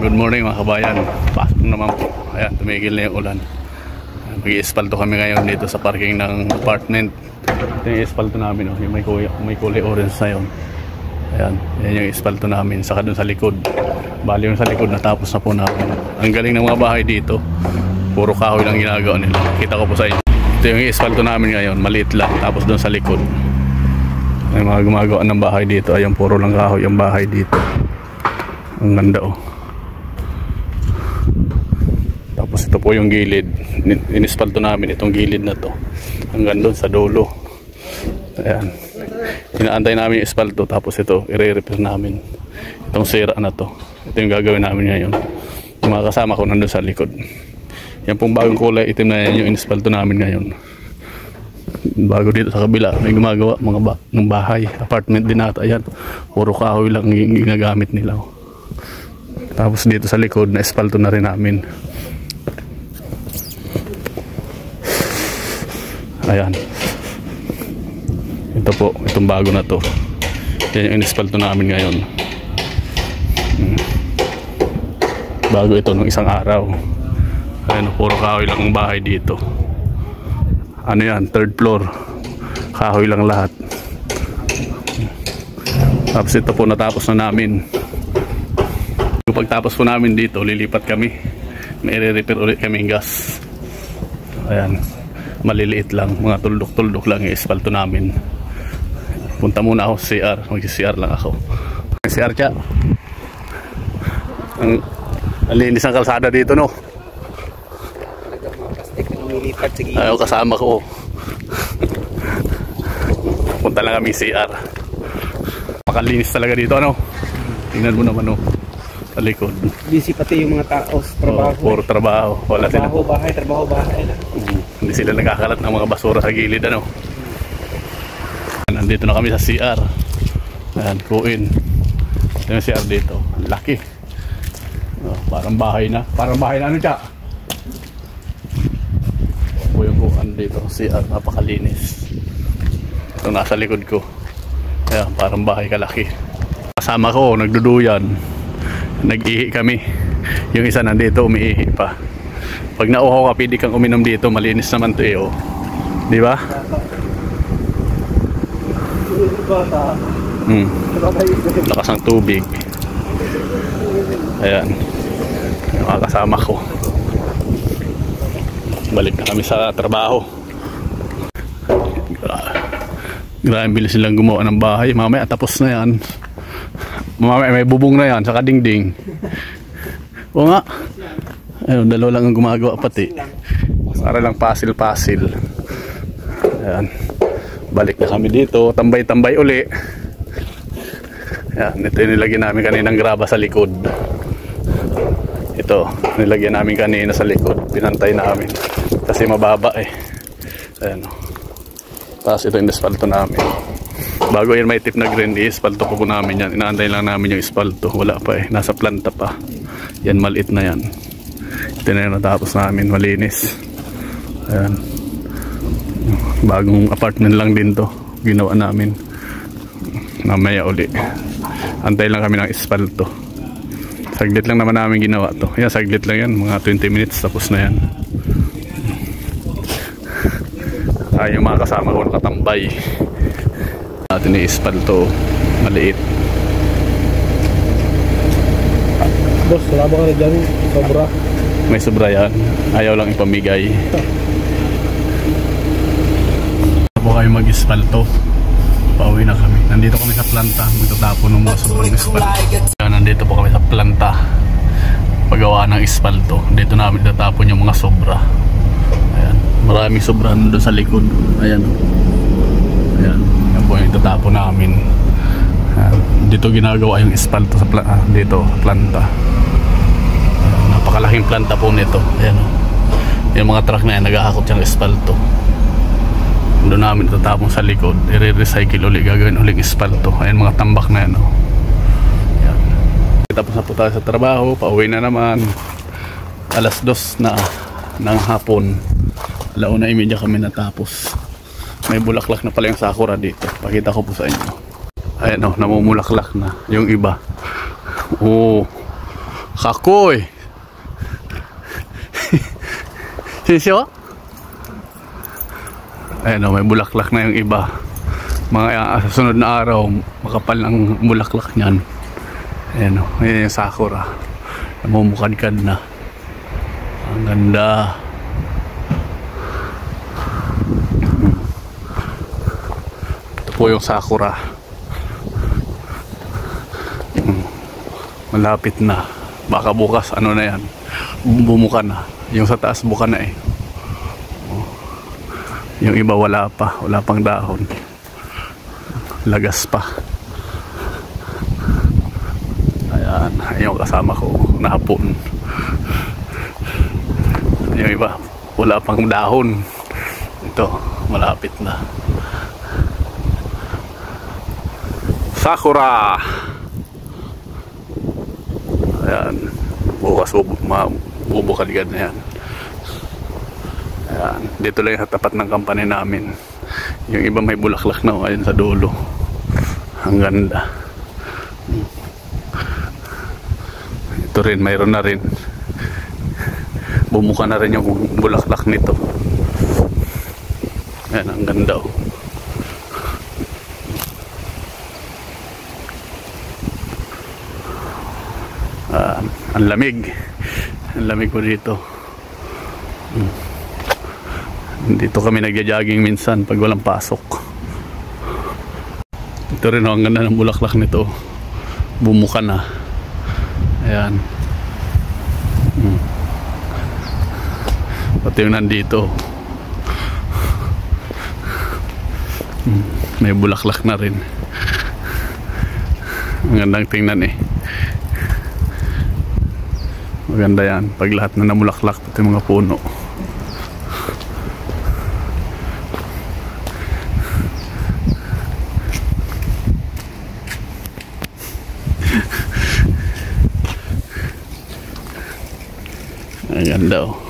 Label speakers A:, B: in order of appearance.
A: Good morning mga kabayan. Pasok naman po. Ayan, tumigil na yung ulan. Mag-i-espalto kami ngayon dito sa parking ng apartment. Ito yung espalto namin, oh. Yung may kulay orange na yun. Ayan, yan yung espalto namin. Saka dun sa likod. Bali yung sa likod natapos na po namin. Ang galing ng mga bahay dito. Puro kahoy lang ginagawa nila. Kita ko po sa inyo. Ito yung espalto namin ngayon. Maliit lang. Tapos dun sa likod may mga gumagawa ng bahay dito. Ayan, puro lang kahoy yung bahay dito. Ang ganda, oh. Tapos ito po yung gilid. Inispalto namin itong gilid na to hanggang doon sa dulo. Ayan, inaantay namin yung espalto. Tapos ito i-repair namin itong sira na to. Ito yung gagawin namin ngayon. Yung mga kasama ko nandun sa likod. Yan pong bagong kulay itim na yan yung inispalto namin ngayon. Bago dito sa kabila may gumagawa ng bahay, apartment din ata. Ayan, puro kahoy lang ginagamit nila. Tapos dito sa likod na espalto na rin namin. Ayan, ito po, itong bago na to. Yan yung inispalto namin ngayon. Bago ito nung isang araw. Ayan, puro kahoy lang ang bahay dito. Ano yan, third floor, kahoy lang lahat. Tapos ito po natapos na namin. Pagtapos po namin dito, lilipat kami. May re-repair ulit kaming gas. Ayan, maliliit lang, mga tuldok-tuldok lang yung espalto namin. Punta muna ako sa CR, mag-CR lang ako. CR siya. Ang linis ng kalsada dito, no? Ayaw kasama ko. Punta lang kami CR. Pakalinis talaga dito, ano? Tingnan mo naman, no? Sa likod. Busy pati yung mga tao sa trabaho. Puro trabaho. Wala sila. Trabaho, bahay, trabaho, bahay. Hindi sila nagkakalat ng mga basura sa gilid, ano? Nandito na kami sa CR. Ayan, kuin. Ito yung CR dito. Ang laki. Oh, parang bahay na. Parang bahay na, ano siya? O yung kuan dito. CR, napakalinis. Ito nasa likod ko. Ayan, parang bahay kalaki. Kasama ko, nagduduyan. Nag-ihi kami. Yung isa nandito, umiihi pa. Pag nauhaw ka, pwede kang uminom dito. Malinis naman ito, eh, oh. Di ba? Lakas ng tubig. Ayan, yung mga kasama ko. Balik na kami sa trabaho. Grabe bilis silang gumawa ng bahay. Mamaya tapos na yan. Mamaya may bubong na yan sa kadingding. O nga, ayun, dalawa lang ang gumagawa pati. Para lang pasil-pasil. Ayan, balik na kami dito. Tambay-tambay uli. Ayan, ito yung nilagyan namin kaninang graba sa likod. Ito, nilagyan namin kanina sa likod. Pinantay namin kasi mababa, eh. Ayan, tapos ito yung espalto namin. Bago yan may tip na green, i-espalto po namin yan. Inaantay lang namin yung espalto. Wala pa, eh, nasa planta pa. Yan, maliit na yan. Ito na yung natapos namin, malinis. Ayan, bagong apartment lang din to, ginawa namin. Mamaya uli antay lang kami ng espalto. Saglit lang naman namin ginawa to. Yan, saglit lang yan, mga 20 minutes tapos na yan. Ay, yung mga kasama ko nakatambay. Natin yung espalto, maliit.
B: Boss, wala ba ka na dyan? Sobra?
A: May sobra yan, ayaw lang ipamigay. Po kayo mag-espalto. Pauwi na kami. Nandito kami sa planta. Magtatapon ng mga sobrang espalto. Nandito po kami sa planta. Paggawa ng espalto. Dito namin tatapon yung mga sobra. Ayan. Maraming sobra doon sa likod. Ayan. Ayan. Yan po yung itatapon namin. Ayan. Dito ginagawa yung espalto sa dito, planta. Ayan. Napakalaking planta po nito. Ayan. Yung mga truck na yan, nag-aakot yung espalto. Doon namin itatapon sa likod, i-recycle ulit, gagawin ulit espalto. Ayan, mga tambak na yan, oh. Ayan. Tapos na po tayo sa trabaho, pauwi na naman. Alas 2 na ng hapon. 1:30 kami natapos. May bulaklak na pala yung sakura dito. Pakita ko po sa inyo. Ayan, oh, namumulaklak na yung iba. Oh, Kakoy. Sisyo? Ayan o, may bulaklak na yung iba. Mga sa sunod na araw, makapal ng bulaklak niyan. Ayan o, ayan yung sakura. Namumukadkad na. Ang ganda. Ito po yung sakura. Malapit na. Baka bukas ano na yan, bumuka na. Yung sa taas buka na eh. Yung iba wala pa. Wala pang dahon. Lagas pa. Ayan. Yung kasama ko nahapon. Yung iba wala pang dahon. Ito malapit na. Sakura. Ayan. Bukas bubukaligan na yan. Ayan. Dito lang sa tapat ng company namin. Yung iba may bulaklak na ayun sa dulo. Ang ganda. Ito rin, mayroon na rin. Bumuka na rin yung bulaklak nito. Ayan, ang ganda oh. Ang lamig. Ang lamig po dito. Dito kami nagja-jogging minsan pag walang pasok. Ito rin oh, ang ganda ng bulaklak nito. Bumuka na. Ayan. Pati yung nandito. May bulaklak na rin. Ang gandang tingnan eh. Maganda yan pag lahat na namulaklak pati mga puno. Ang ganda oh.